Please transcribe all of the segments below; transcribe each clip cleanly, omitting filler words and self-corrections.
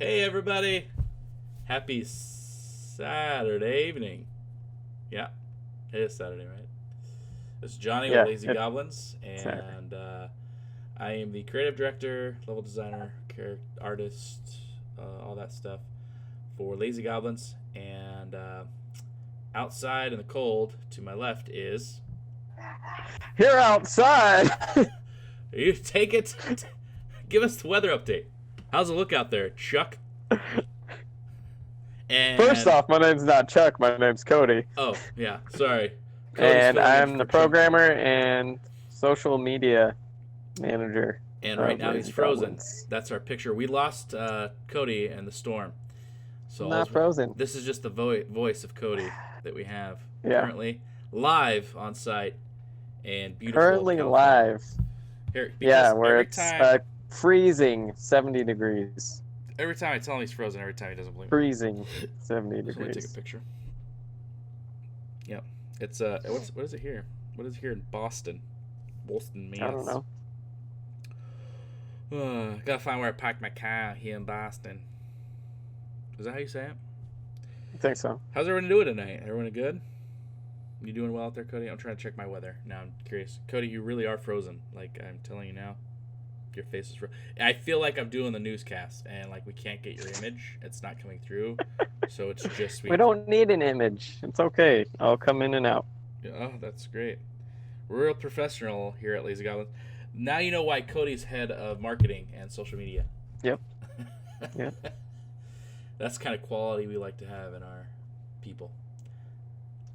Hey everybody! Happy Saturday evening. Yeah, it is Saturday, right? It's Johnny with Lazy Goblins, and I am the creative director, level designer, artist, all that stuff for Lazy Goblins. And outside in the cold, to my left is... Here outside! You take it. Give us the weather update. How's it look out there, Chuck? And First off, my name's not Chuck. My name's Cody. Oh, yeah. Sorry. Cody's and I'm the Chuck. programmer and social media manager. And right now he's frozen. That's our picture. We lost Cody in the storm. So not frozen. This is just the voice of Cody that we have currently live on site and beautiful. Currently live. Here, where it's freezing 70 degrees. Every time I tell him he's frozen, every time he doesn't believe me. Freezing 70 degrees. Let me take a picture. Yep. It's what is it here? What is it here in Boston? Boston, Mass. I don't know. Gotta find where I parked my car here in Boston. Is that how you say it? I think so. How's everyone doing tonight? Everyone good? You doing well out there, Cody? I'm trying to check my weather. Now I'm curious. Cody, you really are frozen. Like, I'm telling you now. Your face is frozen. I feel like I'm doing the newscast, and, like, we can't get your image. It's not coming through. So it's just... We don't need an image. It's okay. I'll come in and out. Yeah, oh, that's great. We're real professional here at Lazy Goblins. Now you know why Cody's head of marketing and social media. Yep. Yep. That's the kind of quality we like to have in our people.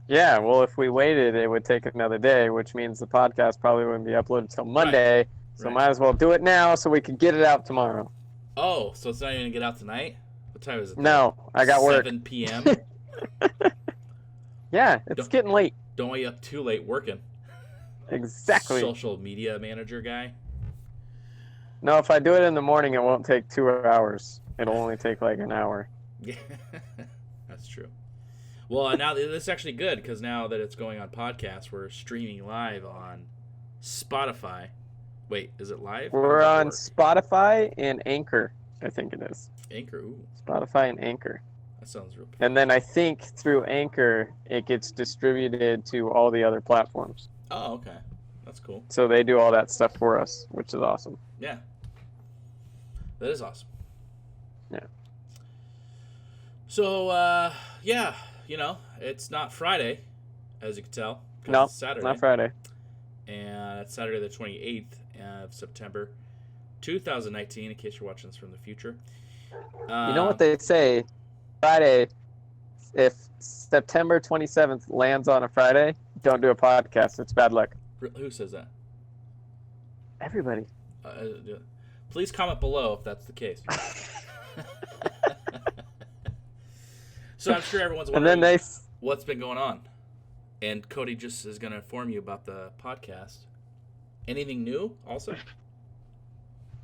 Yeah, well, if we waited, it would take another day, which means the podcast probably wouldn't be uploaded till Monday. Right. So might as well do it now so we can get it out tomorrow. Oh, so it's not even going to get out tonight? What time is it? No, I got work. 7 p.m.? Yeah, it's getting late. Don't want you up too late working. Exactly. Social media manager guy? No, if I do it in the morning, it won't take 2 hours. It'll only take like an hour. Yeah, that's true. Well, now this is actually good because now that it's going on podcast, we're streaming live on Spotify. Wait, is it live? We're on Spotify and Anchor, I think it is. Anchor, ooh. Spotify and Anchor. That sounds real cool. And then I think through Anchor, it gets distributed to all the other platforms. Oh, okay. That's cool. So they do all that stuff for us, which is awesome. Yeah. That is awesome. Yeah. So, yeah, you know, it's not Friday, as you can tell. No, it's Saturday. Not Friday. And it's Saturday the 28th of September, 2019, in case you're watching this from the future. You know what they say? Friday, if September 27th lands on a Friday, don't do a podcast. It's bad luck. Who says that? Everybody. Please comment below if that's the case. So I'm sure everyone's wondering what's been going on. And Cody just is going to inform you about the podcast. Anything new also?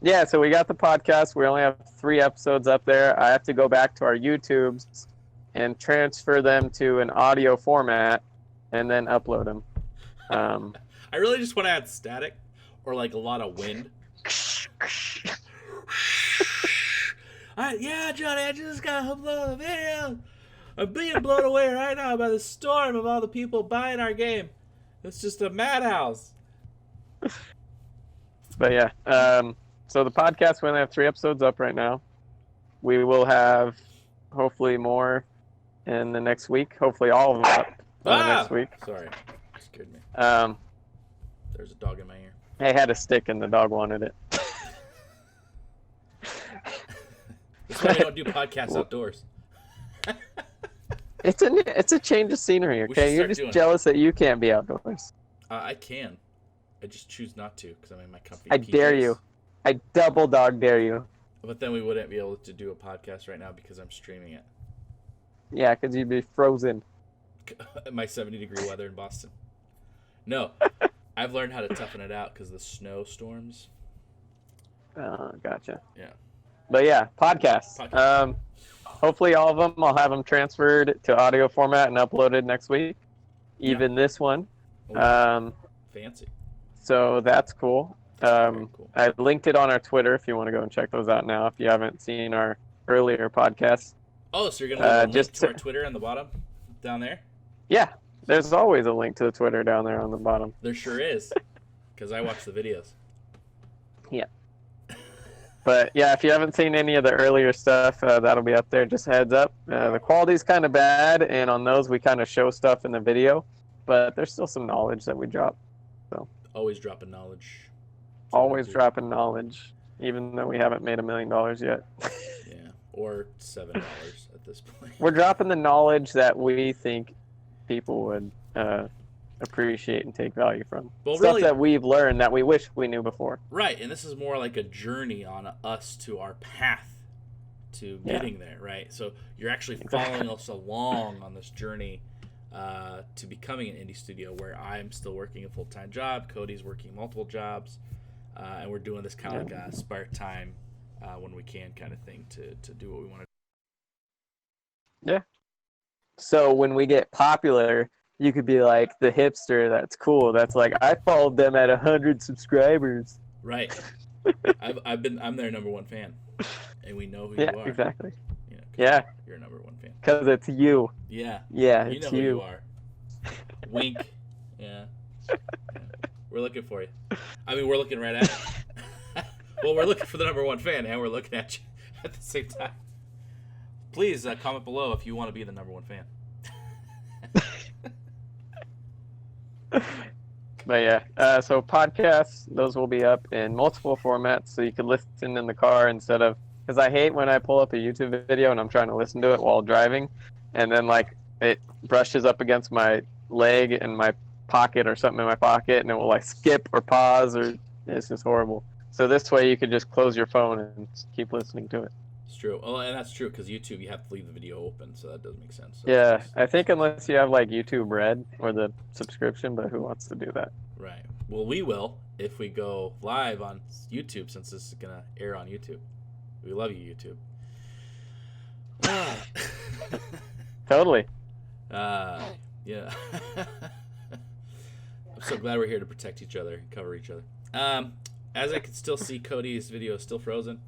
Yeah, so we got the podcast. We only have 3 episodes up there. I have to go back to our YouTubes and transfer them to an audio format and then upload them. I really just want to add static or like a lot of wind. Yeah, Johnny, I just got to upload a video. I'm being blown away right now by the storm of all the people buying our game. It's just a madhouse. But yeah, so the podcast, we only have 3 episodes up right now. We will have hopefully more in the next week. Hopefully all of them up next week. Sorry, scared me. There's a dog in my ear. I had a stick and the dog wanted it. That's why we don't do podcasts outdoors. It's a change of scenery, okay? You're just jealous that you can't be outdoors. I can. I just choose not to because I'm in my comfy I PJs. dare you. I double dog dare you. But then we wouldn't be able to do a podcast right now because I'm streaming it. Yeah, because you'd be frozen. My 70-degree weather in Boston. No, I've learned how to toughen it out because of the snowstorms. Gotcha. Yeah. But yeah, podcast. Hopefully all of them, I'll have them transferred to audio format and uploaded next week. Even this one. Fancy. So that's cool. Cool. I linked it on our Twitter if you want to go and check those out now. If you haven't seen our earlier podcasts. Oh, so you're gonna leave a link to our Twitter on the bottom, down there? Yeah, there's always a link to the Twitter down there on the bottom. There sure is, because I watch the videos. Yeah. But yeah, if you haven't seen any of the earlier stuff, that'll be up there. Just a heads up. The quality's kind of bad, and on those we kind of show stuff in the video, but there's still some knowledge that we drop. So always dropping knowledge. Always dropping knowledge, even though we haven't made $1 million yet. Yeah, or $7 at this point. We're dropping the knowledge that we think people would appreciate and take value from. Well, stuff really, that we've learned that we wish we knew before. Right, and this is more like a journey on us to our path to getting there, right? So you're actually following us along on this journey to becoming an indie studio, where I'm still working a full-time job, Cody's working multiple jobs, and we're doing this kind of like a spare time when we can kind of thing to do what we want to do. Yeah. So when we get popular, you could be like the hipster that's cool. That's like, I followed them at 100 subscribers. Right. I'm their number one fan, and we know who you are. Yeah, exactly. You know, yeah. You're a number one fan. Because it's you. Yeah. Yeah, you it's know you. Who you are. Wink. Yeah. We're looking for you. I mean, we're looking right at you. Well, we're looking for the number one fan, and we're looking at you at the same time. Please comment below if you want to be the number one fan. But yeah, so podcasts, those will be up in multiple formats, so you can listen in the car instead of, because I hate when I pull up a YouTube video and I'm trying to listen to it while driving, and then like it brushes up against my leg in my pocket or something in my pocket, and it will like skip or pause, or it's just horrible. So this way you can just close your phone and keep listening to it. It's true. Oh, and that's true, because YouTube, you have to leave the video open, so that does make sense. So yeah, I think unless you have like YouTube Red or the subscription, but who wants to do that? Right. Well, we will if we go live on YouTube, since this is going to air on YouTube. We love you, YouTube. Totally. Yeah. I'm so glad we're here to protect each other and cover each other. As I can still see, Cody's video is still frozen,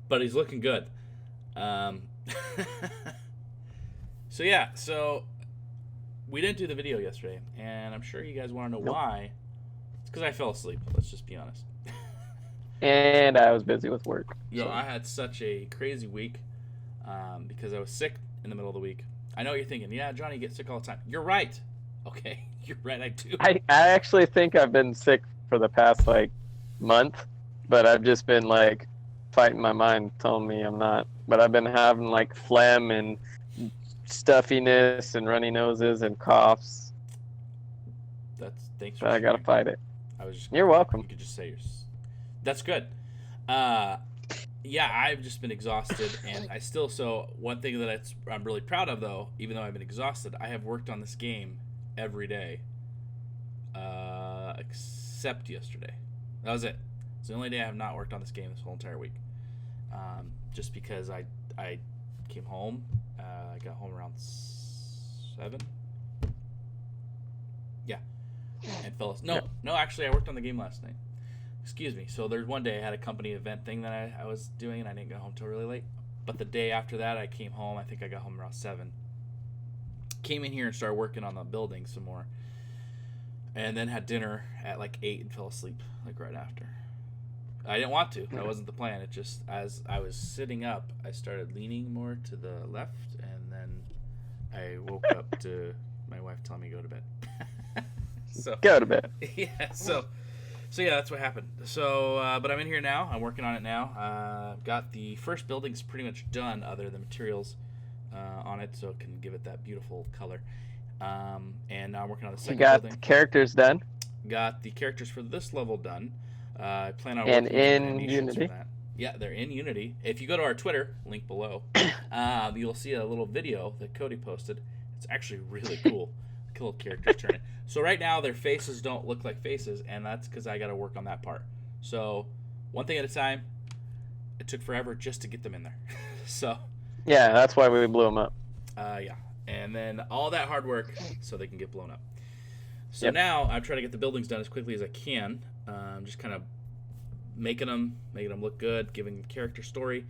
but he's looking good. So yeah, we didn't do the video yesterday, and I'm sure you guys want to know why. It's because I fell asleep. Let's just be honest. And I was busy with work. Yo, I had such a crazy week because I was sick in the middle of the week. I know what you're thinking. Yeah, Johnny, you get sick all the time. You're right. Okay, you're right. I do. I actually think I've been sick for the past like month, but I've just been like fighting my mind, telling me I'm not. But I've been having like phlegm and stuffiness and runny noses and coughs. Thanks. So I gotta fight it. You're welcome. You could just say that's good. Yeah, I've just been exhausted, and I still. So one thing that I'm really proud of, though, even though I've been exhausted, I have worked on this game every day, except yesterday. That was it. It's the only day I have not worked on this game this whole entire week. Just because I came home, I got home around 7. Yeah, and fell asleep. No, actually, I worked on the game last night. Excuse me. So there's one day I had a company event thing that I was doing, and I didn't get home till really late. But the day after that, I came home. I think I got home around 7. Came in here and started working on the building some more, and then had dinner at like 8 and fell asleep like right after. I didn't want to. That wasn't the plan. It just, as I was sitting up, I started leaning more to the left, and then I woke up to my wife telling me to go to bed. So go to bed. Yeah. So yeah, that's what happened. So, but I'm in here now. I'm working on it now. Got the first buildings pretty much done, other than materials on it, so it can give it that beautiful color. And now I'm working on the second building. You got the characters done? Got the characters for this level done. I plan on working in Unity. For that. Yeah, they're in Unity. If you go to our Twitter, link below, you'll see a little video that Cody posted. It's actually really cool. Little characters turn it. So right now their faces don't look like faces, and that's because I got to work on that part. So one thing at a time. It took forever just to get them in there. So yeah, that's why we blew them up. Yeah, and then all that hard work so they can get blown up. So now I'm trying to get the buildings done as quickly as I can. Just kind of making them look good, giving them character story,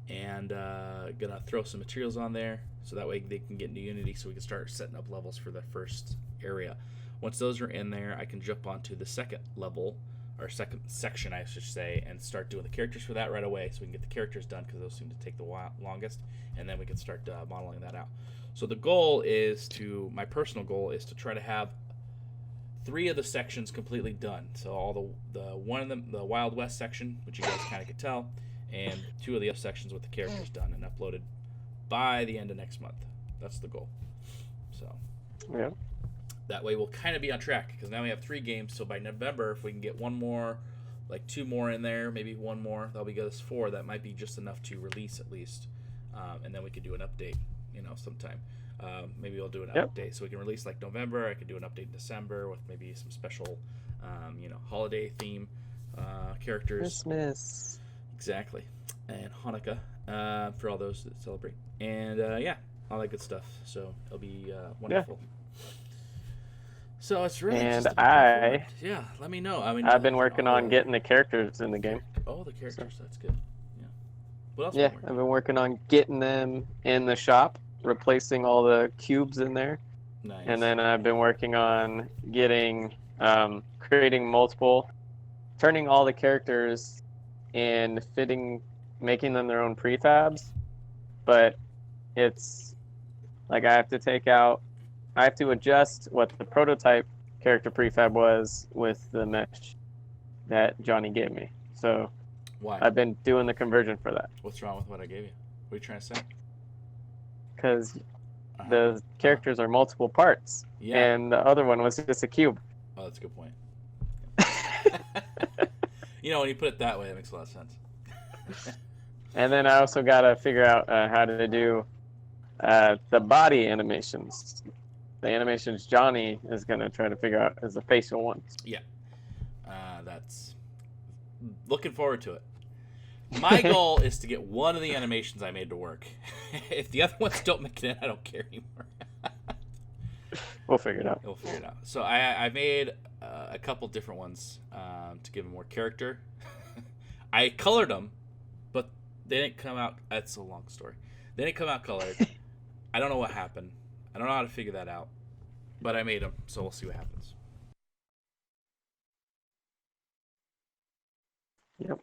and gonna throw some materials on there so that way they can get into Unity so we can start setting up levels for the first area. Once those are in there, I can jump onto the second level, or second section I should say, and start doing the characters for that right away so we can get the characters done, because those seem to take the longest, and then we can start modeling that out. So the goal is my personal goal is to try to have 3 of the sections completely done. So all the one of them, the Wild West section, which you guys kind of could tell, and 2 of the other sections with the characters done and uploaded by the end of next month. That's the goal. So yeah, that way we'll kind of be on track, because now we have 3 games. So by November, if we can get 1 more, like 2 more in there, maybe 1 more, that'll be us 4. That might be just enough to release at least, and then we could do an update, sometime. Maybe we'll do an update so we can release like November. I could do an update in December with maybe some special, holiday theme characters. Christmas. Exactly. And Hanukkah for all those that celebrate. And all that good stuff. So it'll be wonderful. Yeah. So it's really and let me know. I've been working on getting the characters in the game. Oh, the characters. So. That's good. Yeah. What else? Yeah, I've been working on getting them in the shop, replacing all the cubes in there. Nice. And then I've been working on getting, creating turning all the characters and making them their own prefabs. But it's like I have to adjust what the prototype character prefab was with the mesh that Johnny gave me. So why? I've been doing the conversion for that. What's wrong with what I gave you? What are you trying to say? Because the characters are multiple parts, and the other one was just a cube. Oh, that's a good point. When you put it that way, it makes a lot of sense. And then I also got to figure out how to do the body animations. The animations Johnny is going to try to figure out is the facial ones. Yeah. That's... Looking forward to it. My goal is to get one of the animations I made to work. If the other ones don't make it in, I don't care anymore. We'll figure it out. We'll figure it out. So I made a couple different ones to give them more character. I colored them, but they didn't come out. That's a long story. They didn't come out colored. I don't know what happened. I don't know how to figure that out. But I made them, so we'll see what happens. Yep.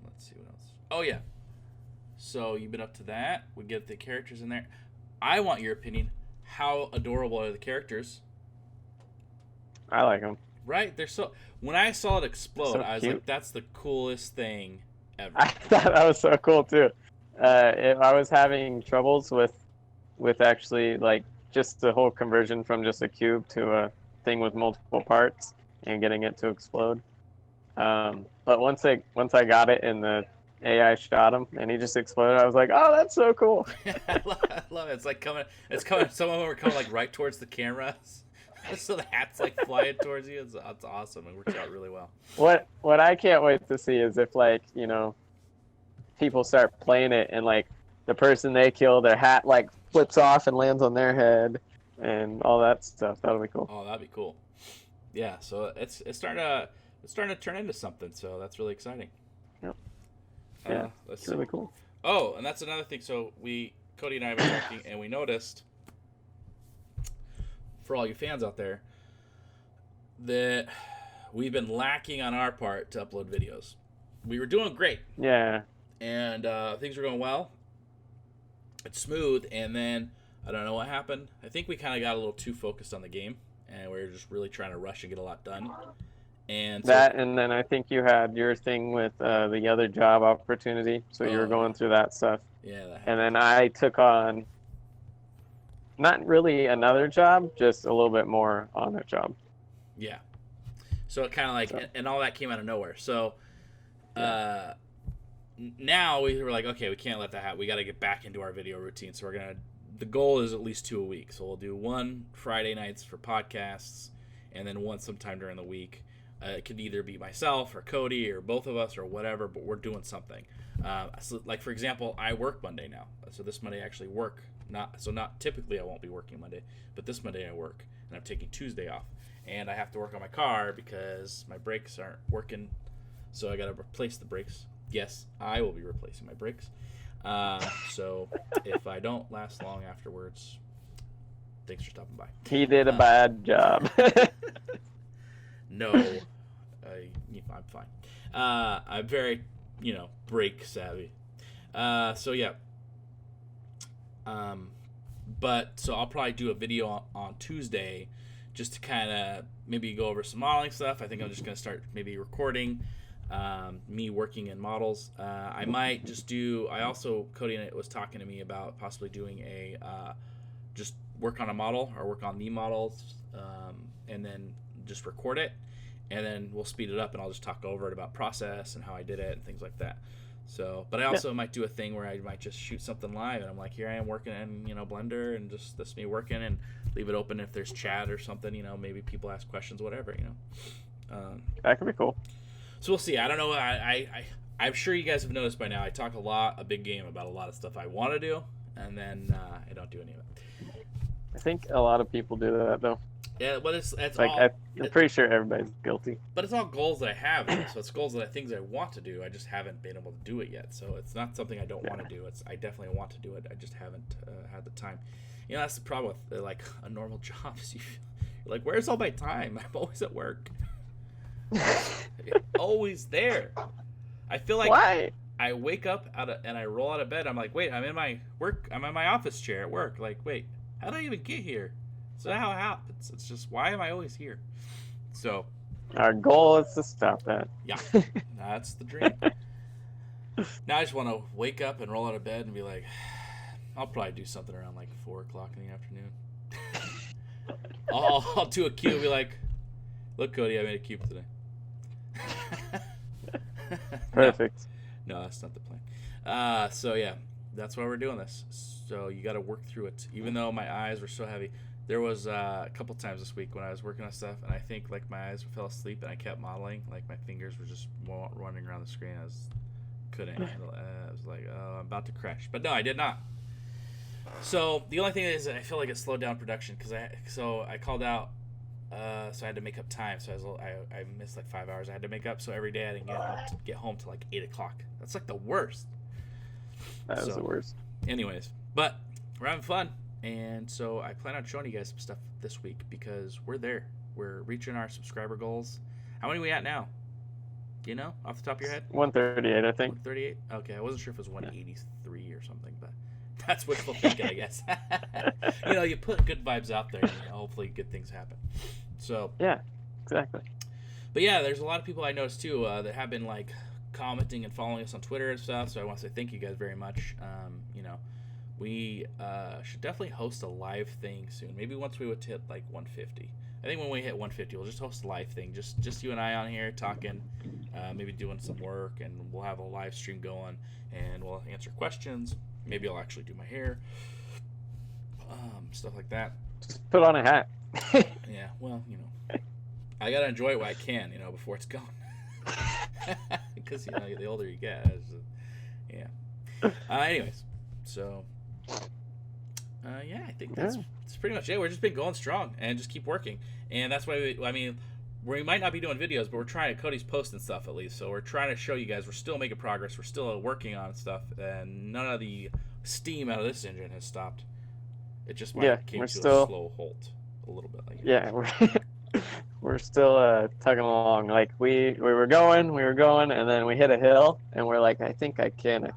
Let's see what else. Oh, yeah. So you've been up to that. We get the characters in there. I want your opinion. How adorable are the characters? I like them. Right? They're so... When I saw it explode, so I was cute. like, that's the coolest thing ever. I thought that was so cool, too. I was having troubles with actually, like, just the whole conversion from just a cube to a thing with multiple parts and getting it to explode. But once I got it and the AI shot him and he just exploded, I was like, oh, that's so cool. I love it. It's like coming. Some of them are coming like right towards the camera, so the hat's like flying towards you. It's awesome. It works out really well. What I can't wait to see is if people start playing it and like the person they kill, their hat like flips off and lands on their head and all that stuff. That'll be cool. Oh, that'd be cool. Yeah. So it's starting to turn into something. So that's really exciting. Yep. Yeah, it's really cool. Oh, and that's another thing. So Cody and I have been talking, and we noticed, for all you fans out there, that we've been lacking on our part to upload videos. We were doing great. Yeah. And things were going well. It's smooth, and then I don't know what happened. I think we kind of got a little too focused on the game, and we were just really trying to rush and get a lot done. And and then I think you had your thing with the other job opportunity, so you were going through that stuff. Yeah. That and then I took on not really another job, just a little bit more on a job. Yeah. So it kind of like, and all that came out of nowhere. So now we were like, okay, we can't let that happen. We got to get back into our video routine. So the goal is at least 2 a week. So we'll do one Friday nights for podcasts, and then one sometime during the week. It could either be myself or Cody or both of us or whatever, but we're doing something. So like, for example, I work Monday now. So this Monday I actually work. Not typically I won't be working Monday, but this Monday I work, and I'm taking Tuesday off. And I have to work on my car because my brakes aren't working, so I got to replace the brakes. Yes, I will be replacing my brakes. So if I don't last long afterwards, thanks for stopping by. He did a bad job. No, I'm fine. I'm very, brake savvy. So yeah. But so I'll probably do a video on Tuesday just to kind of maybe go over some modeling stuff. I think I'm just going to start maybe recording me working in models. I might just Cody was talking to me about possibly doing just work on a model or work on the models and then just record it. And then we'll speed it up and I'll just talk over it about process and how I did it and things like that. So, but I also might do a thing where I might just shoot something live and I'm like, here I am working in, Blender and just this me working and leave it open if there's chat or something, maybe people ask questions, whatever, That could be cool. So we'll see. I don't know. I'm sure you guys have noticed by now, I talk a big game about a lot of stuff I want to do and then I don't do any of it. I think a lot of people do that though. Yeah, but it's like all. I'm pretty sure everybody's guilty. But it's all goals that I have, so it's goals things I want to do. I just haven't been able to do it yet. So it's not something I don't want to do. I definitely want to do it. I just haven't had the time. That's the problem with like a normal job. Is you're like, where's all my time? I'm always at work. Always there. I feel like why? I wake up and I roll out of bed. I'm like, wait, I'm in my office chair at work. Like, wait, how did I even get here? So how it happens. It's just, why am I always here? So our goal is to stop that. Yeah, that's the dream. Now I just want to wake up and roll out of bed and be like, I'll probably do something around like 4 o'clock in the afternoon. I'll do a cube and be like, look, Cody, I made a cube today. Perfect. No, that's not the plan. So yeah, that's why we're doing this. So you got to work through it. Even though my eyes were so heavy. There was a couple times this week when I was working on stuff, and I think like my eyes fell asleep, and I kept modeling. Like my fingers were just running around the screen. Couldn't handle it. I was like, oh, I'm about to crash. But no, I did not. So the only thing is, I feel like it slowed down production because I called out, so I had to make up time. So I missed like 5 hours. I had to make up. So every day I didn't get home till like 8 o'clock. That's like the worst. That is the worst. Anyways, but we're having fun. And so I plan on showing you guys some stuff this week because we're there. We're reaching our subscriber goals. How many are we at now? Do you know off the top of your head? 138, I think. 138? Okay, I wasn't sure if it was 183 or something, but that's wishful thinking, I guess. You put good vibes out there and hopefully good things happen. So yeah, exactly. But yeah, there's a lot of people I noticed too that have been like commenting and following us on Twitter and stuff. So I want to say thank you guys very much. We should definitely host a live thing soon. Maybe once we would hit like 150. I think when we hit 150, we'll just host a live thing. Just you and I on here talking, maybe doing some work, and we'll have a live stream going, and we'll answer questions. Maybe I'll actually do my hair, stuff like that. Just put on a hat. Yeah, well, I gotta enjoy it while I can, before it's gone. Because the older you get, yeah. Anyways, so. Yeah, I think that's pretty much it. We're just been going strong and just keep working, and that's why we might not be doing videos, but we're trying. Cody's posting stuff at least, so we're trying to show you guys we're still making progress. We're still working on stuff, and none of the steam out of this engine has stopped. It just came to a slow halt a little bit. Like we're still tugging along. Like we were going, and then we hit a hill, and we're like, I think I can.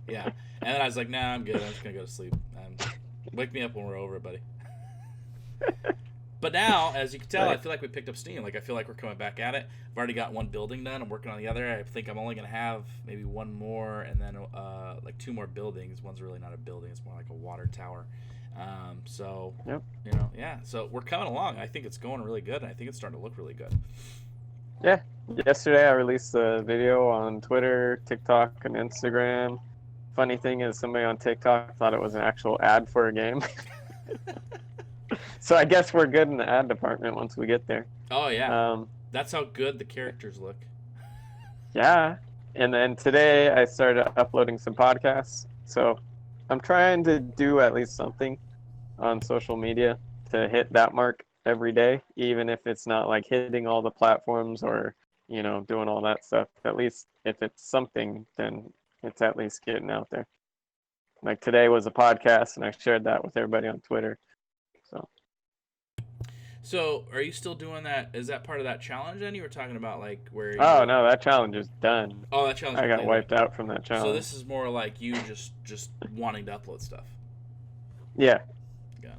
Yeah. And then I was like, nah, I'm good. I'm just going to go to sleep. Wake me up when we're over it, buddy. But now, as you can tell, I feel like we picked up steam. Like, I feel like we're coming back at it. I've already got one building done. I'm working on the other. I think I'm only going to have maybe one more and then like 2 more buildings. One's really not a building. It's more like a water tower. So, yeah. So we're coming along. I think it's going really good, and I think it's starting to look really good. Yeah. Yesterday, I released a video on Twitter, TikTok, and Instagram. Funny thing is, somebody on TikTok thought it was an actual ad for a game. So I guess we're good in the ad department once we get there. Oh, yeah. That's how good the characters look. Yeah. And then today I started uploading some podcasts. So I'm trying to do at least something on social media to hit that mark every day, even if it's not like hitting all the platforms or doing all that stuff. At least if it's something, then it's at least getting out there. Like today was a podcast, and I shared that with everybody on Twitter. So, are you still doing that? Is that part of that challenge then? You were talking about like where you... Oh, no, that challenge is done. Oh, that challenge. I got wiped out from that challenge. So this is more like you just wanting to upload stuff. Yeah. Got it.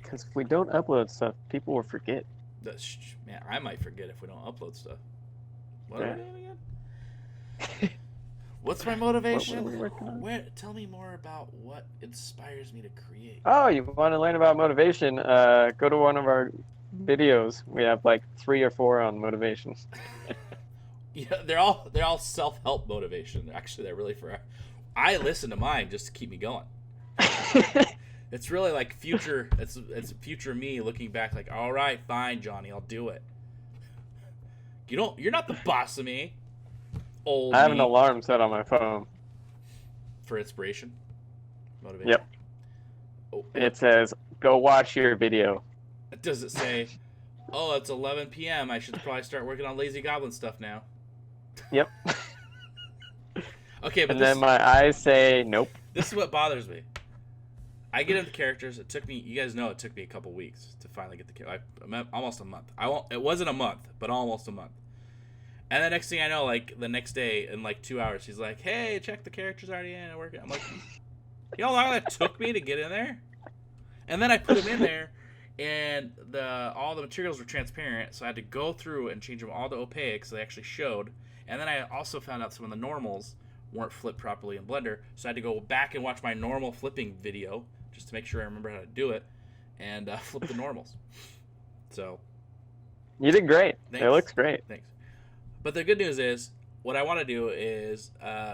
Because if we don't upload stuff, people will forget. Man, I might forget if we don't upload stuff. What are we doing again? What's my motivation? What are we working on? Tell me more about what inspires me to create. Oh, you want to learn about motivation? Go to one of our videos. We have like 3 or 4 on motivation. Yeah, they're all self-help motivation. Actually, they're really for... I listen to mine just to keep me going. It's really like future... It's future me looking back like, all right, fine, Johnny, I'll do it. You're not the boss of me. Old I have me. an alarm set on my phone. For inspiration? Motivation? Yep. Oh, it says, go watch your video. Does it say, oh, it's 11 p.m. I should probably start working on Lazy Goblin stuff now? Yep. Okay, but and then my eyes say, nope. This is what bothers me. I get into characters. It took me, you guys know it took me a couple weeks to finally get the character. Almost a month. It wasn't a month, but almost a month. And the next thing I know, like the next day in like 2 hours, he's like, "Hey, check the characters already in. I'm like, you know how long that took me to get in there? And then I put him in there, and all the materials were transparent, so I had to go through and change them all to opaque so they actually showed. And then I also found out some of the normals weren't flipped properly in Blender, so I had to go back and watch my normal flipping video just to make sure I remember how to do it and flip the normals. So you did great. Thanks. It looks great. Thanks. But the good news is, what I want to do is,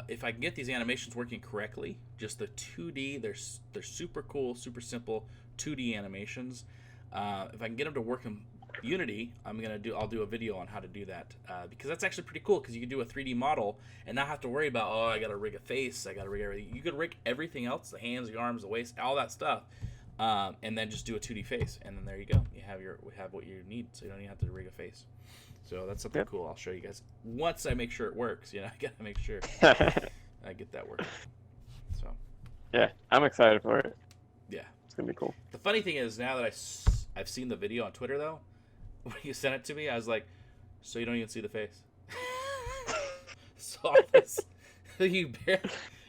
if I can get these animations working correctly, just the 2D, they're super cool, super simple 2D animations. If I can get them to work in Unity, I'll do a video on how to do that, because that's actually pretty cool. Because you can do a 3D model and not have to worry about, I got to rig a face, I got to rig everything. You could rig everything else, the hands, the arms, the waist, all that stuff, and then just do a 2D face, and then there you go. We have what you need, so you don't even have to rig a face. So that's something cool. I'll show you guys once I make sure it works. I gotta make sure I get that working. So yeah, I'm excited for it. Yeah, it's gonna be cool. The funny thing is, now that I've seen the video on Twitter though, when you sent it to me, I was like, so you don't even see the face. So you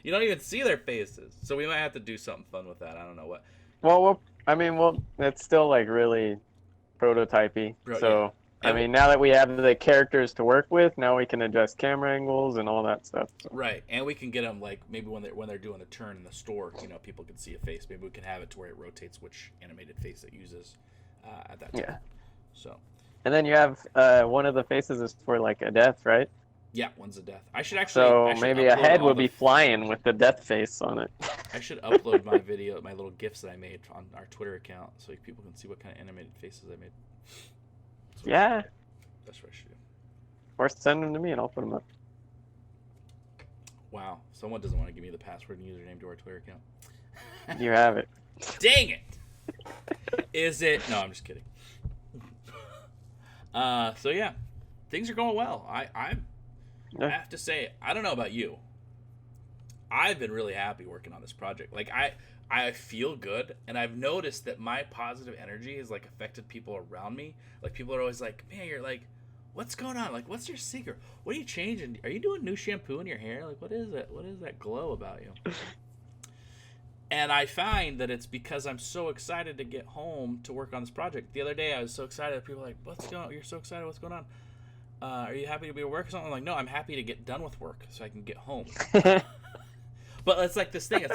don't even see their faces. So we might have to do something fun with that. I don't know what. Well, it's still like really prototypey. So. Yeah. I mean, now that we have the characters to work with, now we can adjust camera angles and all that stuff. So. Right, and we can get them like maybe when they're doing a turn in the store, people can see a face. Maybe we can have it to where it rotates which animated face it uses at that time. Yeah. So. And then you have one of the faces is for like a death, right? Yeah, one's a death. I should actually. So maybe a head will be flying with the death face on it. I should upload my video, my little GIFs that I made on our Twitter account, so people can see what kind of animated faces I made. Yeah. That's what I should do. Or send them to me and I'll put them up. Wow. Someone doesn't want to give me the password and username to our Twitter account. You have it. Dang it. Is it? No, I'm just kidding. So yeah, things are going well. I have to say, I don't know about you. I've been really happy working on this project. Like I feel good, and I've noticed that my positive energy has like affected people around me. Like people are always like, "Man, you're like, what's going on? Like, what's your secret? What are you changing? Are you doing new shampoo in your hair? Like, what is it? What is that glow about you?" And I find that it's because I'm so excited to get home to work on this project. The other day, I was so excited. People were like, "What's going on? You're so excited. What's going on? Are you happy to be at work or something?" I'm like, "No, I'm happy to get done with work so I can get home." But it's like this thing.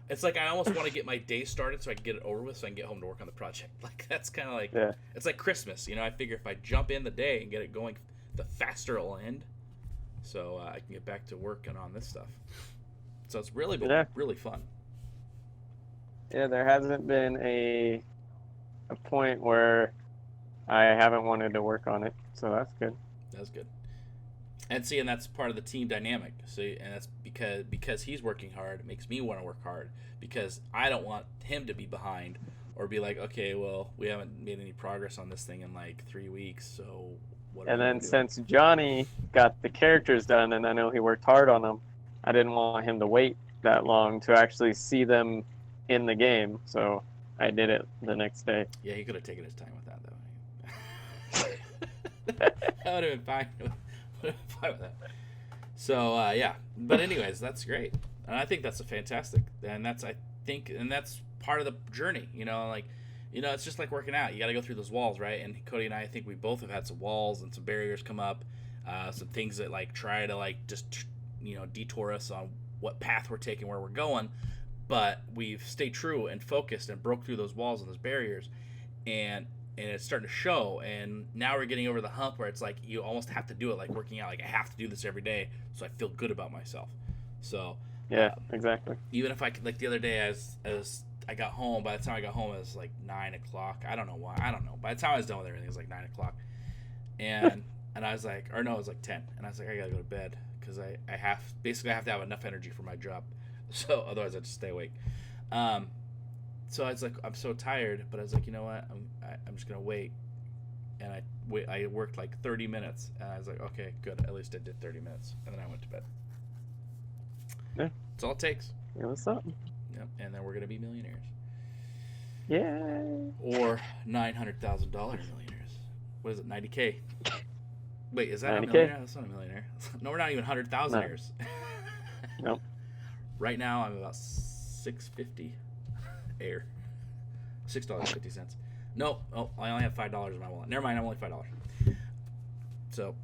It's like I almost want to get my day started so I can get it over with so I can get home to work on the project. Like that's kind of like It's like Christmas. I figure if I jump in the day and get it going, the faster it'll end. So I can get back to working on this stuff. So it's really been really fun. Yeah, there hasn't been a point where I haven't wanted to work on it. So that's good. That's good. And that's part of the team dynamic. So, and that's because he's working hard, it makes me want to work hard because I don't want him to be behind or be like, okay, well, we haven't made any progress on this thing in like 3 weeks, so And then since Johnny got the characters done, and I know he worked hard on them, I didn't want him to wait that long to actually see them in the game. So I did it the next day. Yeah, he could have taken his time with that, though. I would have been fine. With that. So, yeah. But anyways, that's great. And I think that's fantastic. And that's part of the journey, it's just like working out. You got to go through those walls, right? And Cody and I think we both have had some walls and some barriers come up, some things that try to just detour us on what path we're taking, where we're going. But we've stayed true and focused and broke through those walls and those barriers, and it's starting to show. And now we're getting over the hump where it's like you almost have to do it, like working out. Like I have to do this every day so I feel good about myself. So yeah, exactly. Even if I could, the other day as I got home. By the time I got home, it was 9 o'clock. I don't know why. I don't know. By the time I was done with everything, it was 9 o'clock. And I was like, or no, it was 10. And I was like, I gotta go to bed because I have to have enough energy for my job. So otherwise, I just stay awake. So I was like, I'm so tired, but I was like, you know what? I'm just gonna wait. And I worked 30 minutes, and I was like, okay, good. At least I did 30 minutes, and then I went to bed. Yeah, that's all it takes. Yeah, what's up? Yep, and then we're gonna be millionaires. Yay! Or $900,000 millionaires. What is it? 90K. Wait, is that 90K? a millionaire? That's not a millionaire. No, we're not even 100,000aires. Nope. Right now, I'm about $6.50 air. $6.50. No, I only have $5 in my wallet. Never mind, I'm only $5. So,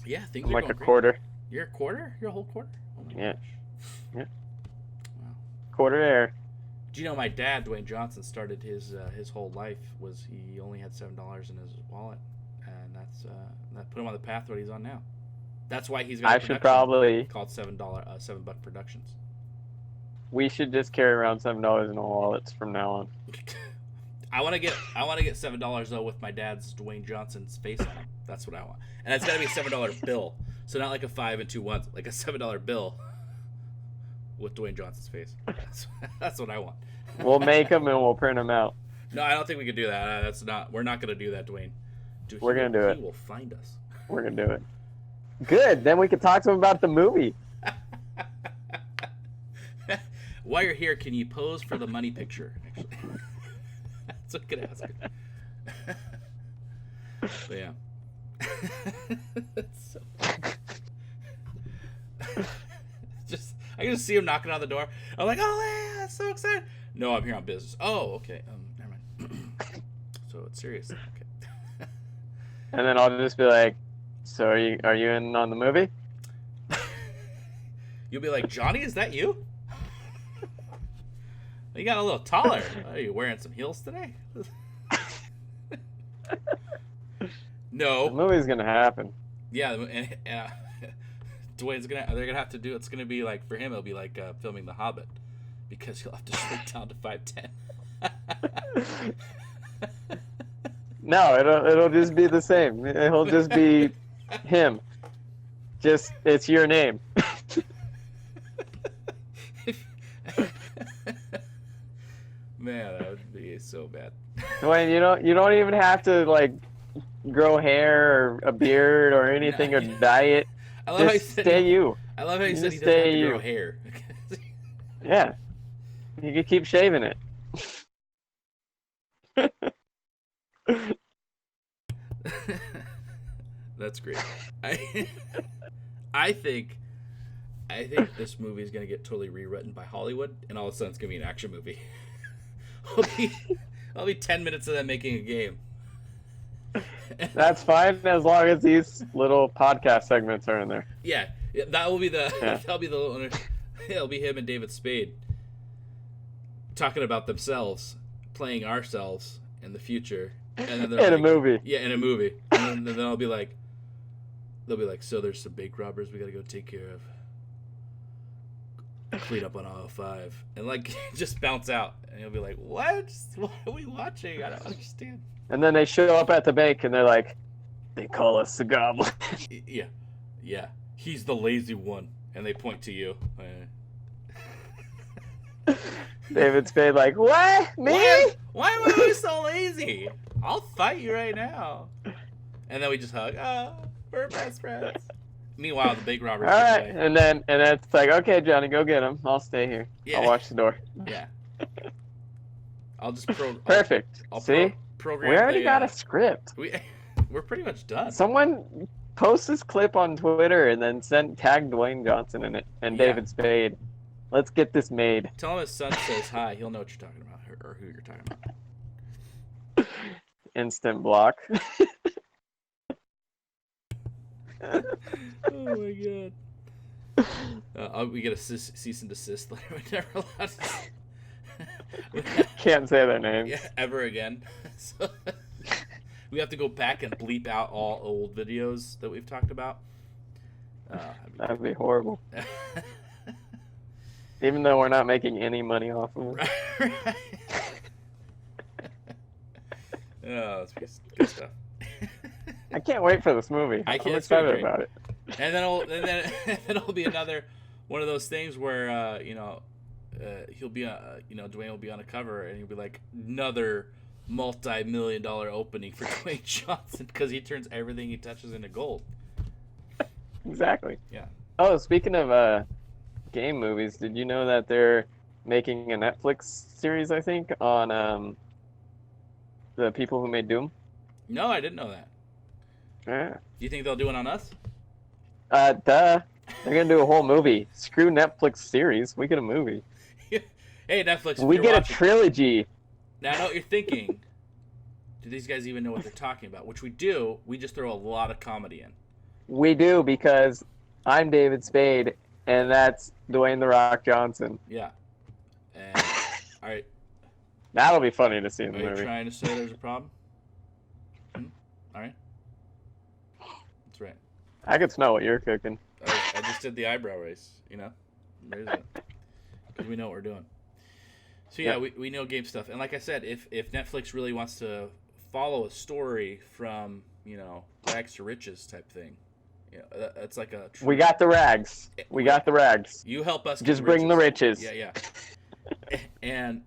yeah, things I'm are like going a great. quarter. You're a quarter? You're a whole quarter? Oh my Yeah. gosh. Yeah. Wow. Quarter air. Do you know my dad, Dwayne Johnson, started his whole life was he only had $7 in his wallet, and that put him on the path that he's on now. That's why he's got. I should probably called $7 Productions. We should just carry around $7 in our wallets from now on. I want to get $7 though with my dad's Dwayne Johnson's face on it. That's what I want, and it's got to be a $7 bill. So not like a 5 and 2 1s, like a $7 bill with Dwayne Johnson's face. That's what I want. We'll make them and we'll print them out. No, I don't think we can do that. We're not going to do that, Dwayne. We're going to do it. He will find us. We're going to do it. Good. Then we can talk to him about the movie. While you're here, can you pose for the money picture? Actually, that's what I could ask her. But yeah. So... I can just see him knocking on the door. I'm like, oh yeah, so excited. No, I'm here on business. Oh, okay. Never mind. So it's serious. Okay. And then I'll just be like, so are you in on the movie? You'll be like, Johnny, is that you? You got a little taller. Are you wearing some heels today? No. The movie's gonna happen. Yeah, and Dwayne's they're gonna have to do. It's gonna be like for him. It'll be like filming The Hobbit, because he'll have to shrink down to 5'10". No, it'll just be the same. It'll just be him. Just it's your name. Man, that would be so bad. Dwayne, you don't even have to grow hair or a beard or anything or dye it. I love just stay you. I love how you said he doesn't have to grow hair. Yeah, you can keep shaving it. That's great. I think this movie is gonna get totally rewritten by Hollywood, and all of a sudden it's gonna be an action movie. I'll be 10 minutes of them making a game. That's fine as long as these little podcast segments are in there. Yeah, that will be the that'll be the little. It'll be him and David Spade talking about themselves, playing ourselves in the future, and then in a movie. Yeah, in a movie, and then they'll be like, so there's some bank robbers we gotta go take care of. Clean up on aisle 5, and just bounce out, and you'll be like, what are we watching? I don't understand. And then they show up at the bank and they're like, they call us the Goblin. Yeah, he's the lazy one, and they point to you. David Spade like, what? Me? Why am I always so lazy? I'll fight you right now. And then we just hug. Oh, we're best friends. Meanwhile, the big robber. All right, and then it's like, okay, Johnny, go get him. I'll stay here. Yeah. I'll watch the door. Yeah. I'll just Perfect. I'll See, program. we already got a script. We're pretty much done. Someone post this clip on Twitter and then tag Dwayne Johnson in it and David Spade. Let's get this made. Tell him his son says hi. He'll know what you're talking about or who you're talking about. Instant block. Oh my god. We get a cease and desist letter. We're never allowed to... Can't say their names. Yeah, ever again. So, we have to go back and bleep out all old videos that we've talked about. That'd be horrible. Even though we're not making any money off of it. Right. Oh, that's good stuff. I can't wait for this movie. I'm excited about it. And then it'll be another one of those things where he'll be Dwayne will be on a cover and he'll be like another multi-million-dollar opening for Dwayne Johnson because he turns everything he touches into gold. Exactly. Yeah. Oh, speaking of game movies, did you know that they're making a Netflix series, I think, on the people who made Doom? No, I didn't know that. Yeah. Do you think they'll do it on us? Duh. They're gonna do a whole movie. Screw Netflix series. We get a movie. Hey, Netflix. We get a trilogy. Now I know what you're thinking. Do these guys even know what they're talking about? Which we do. We just throw a lot of comedy in. We do because I'm David Spade and that's Dwayne "The Rock" Johnson. Yeah. And all right. That'll be funny to see in the movie. Are you trying to say there's a problem? All right. That's right. I could smell what you're cooking. I just did the eyebrow raise, because we know what we're doing. So yeah, we know game stuff, and like I said, if Netflix really wants to follow a story from rags to riches type thing, that's like a. We got the rags. We got the rags. You help us. Just bring the riches. Yeah. And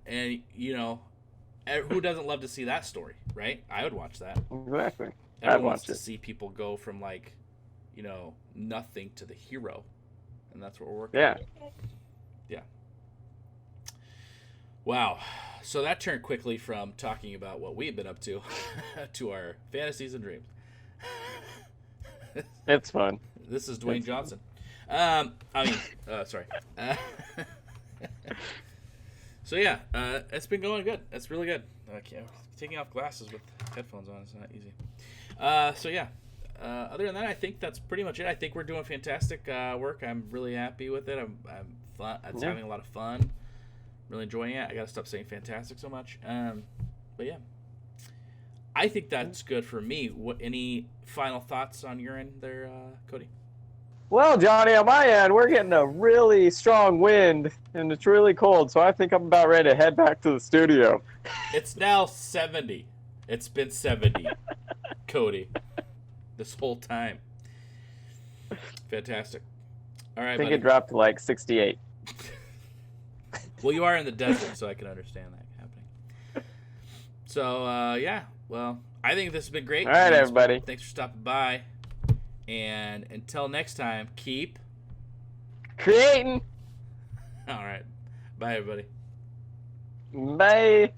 who doesn't love to see that story, right? I would watch that. Exactly. Everyone wants to see people go from nothing to the hero, and that's what we're working on. Yeah. Wow. So that turned quickly from talking about what we've been up to to our fantasies and dreams. It's fun. This is Dwayne Johnson. Sorry. So yeah, it's been going good. It's really good. Taking off glasses with headphones on is not easy. So yeah. Other than that, I think that's pretty much it. I think we're doing fantastic work. I'm really happy with it. I'm having a lot of fun. Really enjoying it. I gotta stop saying fantastic so much. But yeah, I think that's good for me. Any final thoughts on your end there, Cody? Well, Johnny, on my end, we're getting a really strong wind, and it's really cold, so I think I'm about ready to head back to the studio. It's now 70. It's been 70, Cody, this whole time. Fantastic. All right, I think buddy. it dropped to like 68. Well, you are in the desert, so I can understand that happening. So, yeah. Well, I think this has been great. All right, everybody. Thanks for stopping by. And until next time, keep creating. All right. Bye, everybody. Bye.